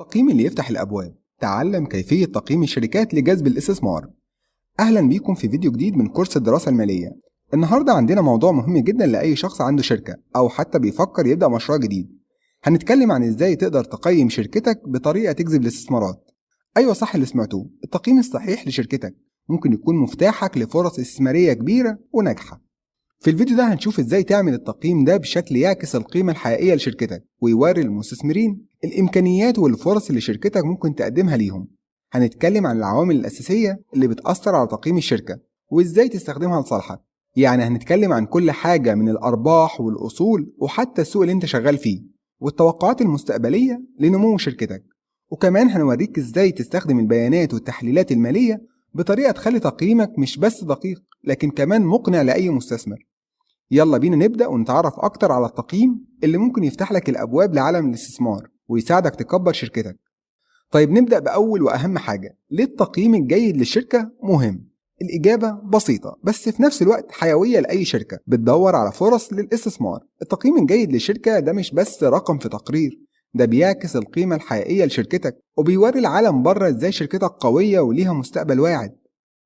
التقييم اللي يفتح الأبواب. تعلم كيفية تقييم الشركات لجذب الاستثمار. أهلا بيكم في فيديو جديد من كورس الدراسة المالية. النهاردة عندنا موضوع مهم جدا لأي شخص عنده شركة أو حتى بيفكر يبدأ مشروع جديد. هنتكلم عن إزاي تقدر تقيم شركتك بطريقة تجذب الاستثمارات. أيوة صح اللي سمعتوه، التقييم الصحيح لشركتك ممكن يكون مفتاحك لفرص استثمارية كبيرة وناجحة. في الفيديو ده هنشوف ازاي تعمل التقييم ده بشكل يعكس القيمة الحقيقية لشركتك ويوري المستثمرين الإمكانيات والفرص اللي شركتك ممكن تقدمها ليهم. هنتكلم عن العوامل الأساسية اللي بتأثر على تقييم الشركة وازاي تستخدمها لصالحك. يعني هنتكلم عن كل حاجة من الأرباح والأصول وحتى السوق اللي انت شغال فيه والتوقعات المستقبلية لنمو شركتك. وكمان هنوريك ازاي تستخدم البيانات والتحليلات المالية بطريقة تخلي تقييمك مش بس دقيق لكن كمان مقنع لأي مستثمر. يلا بينا نبدأ ونتعرف أكتر على التقييم اللي ممكن يفتح لك الأبواب لعالم الاستثمار ويساعدك تكبر شركتك. طيب نبدأ بأول وأهم حاجة، ليه التقييم الجيد للشركة مهم؟ الإجابة بسيطة بس في نفس الوقت حيوية لأي شركة بتدور على فرص للاستثمار. التقييم الجيد للشركة ده مش بس رقم في تقرير، ده بيعكس القيمة الحقيقية لشركتك وبيوري العالم بره ازاي شركتك قوية وليها مستقبل واعد.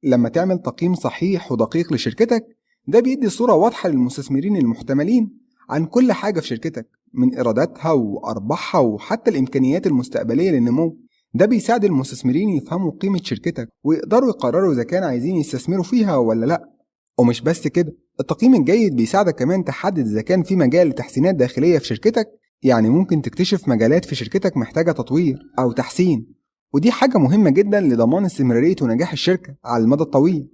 لما تعمل تقييم صحيح ودقيق لشركتك ده بيدي صورة واضحة للمستثمرين المحتملين عن كل حاجة في شركتك من إيراداتها وأرباحها وحتى الإمكانيات المستقبلية للنمو. ده بيساعد المستثمرين يفهموا قيمة شركتك ويقدروا يقرروا إذا كانوا عايزين يستثمروا فيها ولا لأ. ومش بس كده، التقييم الجيد بيساعدك كمان تحدد إذا كان في مجال لتحسينات داخلية في شركتك. يعني ممكن تكتشف مجالات في شركتك محتاجة تطوير أو تحسين، ودي حاجة مهمة جدا لضمان استمرارية ونجاح الشركة على المدى الطويل.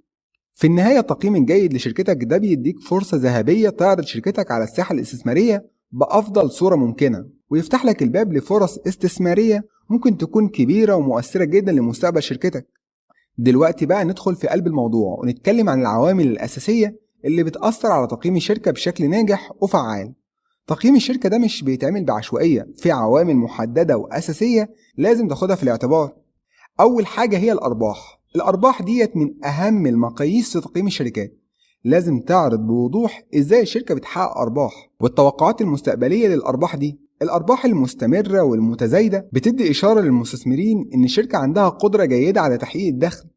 في النهاية التقييم الجيد لشركتك ده بيديك فرصة ذهبية تعرض شركتك على الساحة الاستثمارية بأفضل صورة ممكنة ويفتح لك الباب لفرص استثمارية ممكن تكون كبيرة ومؤثرة جدا لمستقبل شركتك. دلوقتي بقى ندخل في قلب الموضوع ونتكلم عن العوامل الأساسية اللي بتأثر على تقييم الشركة بشكل ناجح وفعال. تقييم الشركة ده مش بيتعمل بعشوائية، في عوامل محددة وأساسية لازم تاخدها في الاعتبار. أول حاجة هي الأرباح. الأرباح ديت من أهم المقاييس في تقييم الشركات. لازم تعرض بوضوح إزاي الشركة بتحقق أرباح والتوقعات المستقبلية للأرباح دي. الأرباح المستمرة والمتزايدة بتدي إشارة للمستثمرين إن الشركة عندها قدرة جيدة على تحقيق الدخل.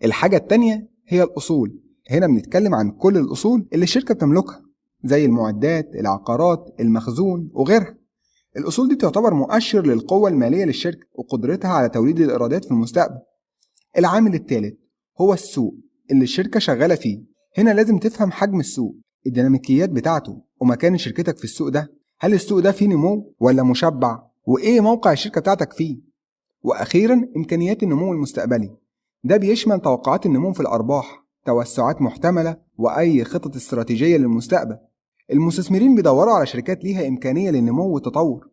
الحاجة التانية هي الأصول. هنا بنتكلم عن كل الأصول اللي الشركة بتملكها زي المعدات، العقارات، المخزون وغيرها. الأصول دي تعتبر مؤشر للقوة المالية للشركة وقدرتها على توليد الإيرادات في المستقبل. العامل الثالث هو السوق اللي الشركة شغالة فيه. هنا لازم تفهم حجم السوق، الديناميكيات بتاعته ومكان شركتك في السوق ده. هل السوق ده فيه نمو ولا مشبع؟ وإيه موقع الشركة بتاعتك فيه؟ وأخيرا إمكانيات النمو المستقبلي. ده بيشمل توقعات النمو في الأرباح، توسعات محتملة وأي خطط استراتيجية للمستقبل. المستثمرين بيدوروا على شركات ليها إمكانية للنمو والتطور.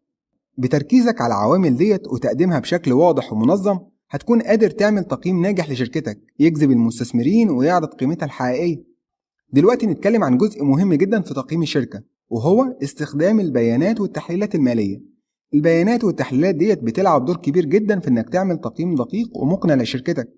بتركيزك على العوامل ديت وتقديمها بشكل واضح ومنظم هتكون قادر تعمل تقييم ناجح لشركتك يجذب المستثمرين ويعرض قيمتها الحقيقية. دلوقتي نتكلم عن جزء مهم جدا في تقييم الشركة وهو استخدام البيانات والتحليلات المالية. البيانات والتحليلات ديت بتلعب دور كبير جدا في انك تعمل تقييم دقيق ومقنع لشركتك.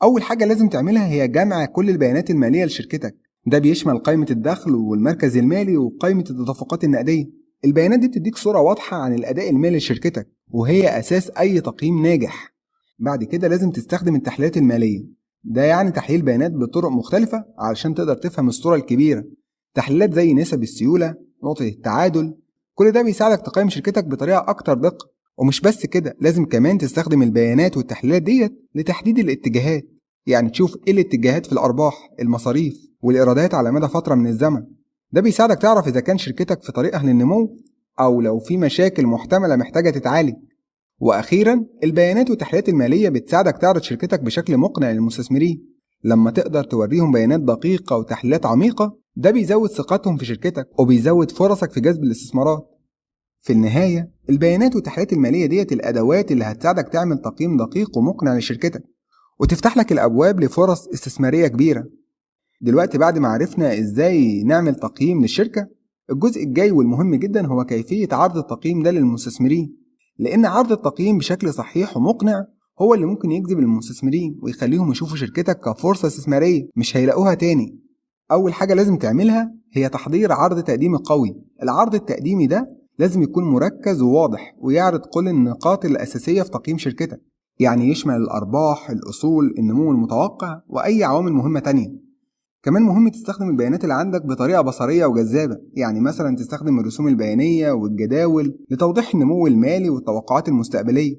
أول حاجة لازم تعملها هي جمع كل البيانات المالية لشركتك. ده بيشمل قائمة الدخل والمركز المالي وقائمة التدفقات النقدية. البيانات دي بتديك صورة واضحة عن الأداء المالي لشركتك وهي أساس أي تقييم ناجح. بعد كده لازم تستخدم التحليلات المالية. ده يعني تحليل بيانات بطرق مختلفة علشان تقدر تفهم الصورة الكبيرة. تحليلات زي نسب السيولة، نقطة التعادل، كل ده بيساعدك تقيم شركتك بطريقة أكتر دقة. ومش بس كده، لازم كمان تستخدم البيانات والتحليلات ديت لتحديد الاتجاهات. يعني تشوف ايه الاتجاهات في الأرباح، المصاريف والإيرادات على مدى فترة من الزمن. ده بيساعدك تعرف إذا كان شركتك في طريقها للنمو أو لو في مشاكل محتملة محتاجة تتعالج. وأخيرا البيانات والتحليلات المالية بتساعدك تعرض شركتك بشكل مقنع للمستثمرين. لما تقدر توريهم بيانات دقيقة وتحليلات عميقة ده بيزود ثقتهم في شركتك وبيزود فرصك في جذب الاستثمارات. في النهاية البيانات والتحليلات المالية ديت الأدوات اللي هتساعدك تعمل تقييم دقيق ومقنع لشركتك وتفتح لك الأبواب لفرص استثمارية كبيرة. دلوقتي بعد ما عرفنا إزاي نعمل تقييم للشركة، الجزء الجاي والمهم جدا هو كيفية عرض التقييم ده للمستثمرين. لأن عرض التقييم بشكل صحيح ومقنع هو اللي ممكن يجذب المستثمرين ويخليهم يشوفوا شركتك كفرصة استثمارية مش هيلاقوها تاني. أول حاجة لازم تعملها هي تحضير عرض تقديمي قوي. العرض التقديمي ده لازم يكون مركز وواضح ويعرض كل النقاط الأساسية في تقييم شركتك، يعني يشمل الأرباح، الأصول، النمو المتوقع، وأي عوامل مهمة تانية. كمان مهم تستخدم البيانات اللي عندك بطريقة بصرية وجذابة، يعني مثلا تستخدم الرسوم البيانية والجداول لتوضيح النمو المالي والتوقعات المستقبلية.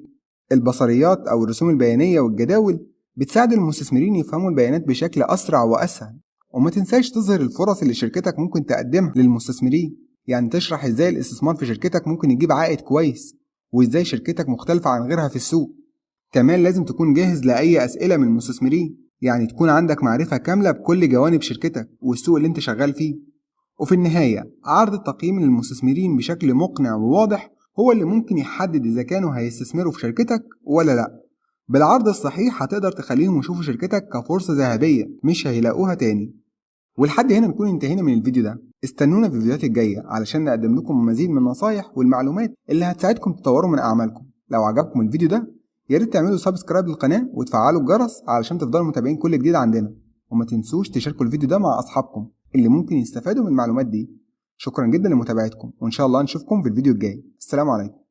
البصريات أو الرسوم البيانية والجداول بتساعد المستثمرين يفهموا البيانات بشكل أسرع وأسهل. وما تنساش تظهر الفرص اللي شركتك ممكن تقدمها للمستثمرين، يعني تشرح ازاي الاستثمار في شركتك ممكن يجيب عائد كويس، وازاي شركتك مختلفة عن غيرها في السوق. كمان لازم تكون جاهز لأي أسئلة من المستثمرين، يعني تكون عندك معرفة كاملة بكل جوانب شركتك والسوق اللي انت شغال فيه. وفي النهاية، عرض التقييم للمستثمرين بشكل مقنع وواضح هو اللي ممكن يحدد إذا كانوا هيستثمروا في شركتك ولا لأ. بالعرض الصحيح هتقدر تخليهم يشوفوا شركتك كفرصة ذهبية مش هيلاقوها تاني. ولحد هنا نكون انتهينا من الفيديو ده. استنونا في الفيديوهات الجاية علشان نقدم لكم مزيد من النصايح والمعلومات اللي هتساعدكم تطوروا من أعمالكم. لو عجبكم الفيديو ده ياريت تعملوا سبسكرايب للقناة وتفعلوا الجرس علشان تفضلوا متابعين كل جديد عندنا. وما تنسوش تشاركوا الفيديو ده مع أصحابكم اللي ممكن يستفادوا من المعلومات دي. شكرا جدا لمتابعتكم، وإن شاء الله نشوفكم في الفيديو الجاي. السلام عليكم.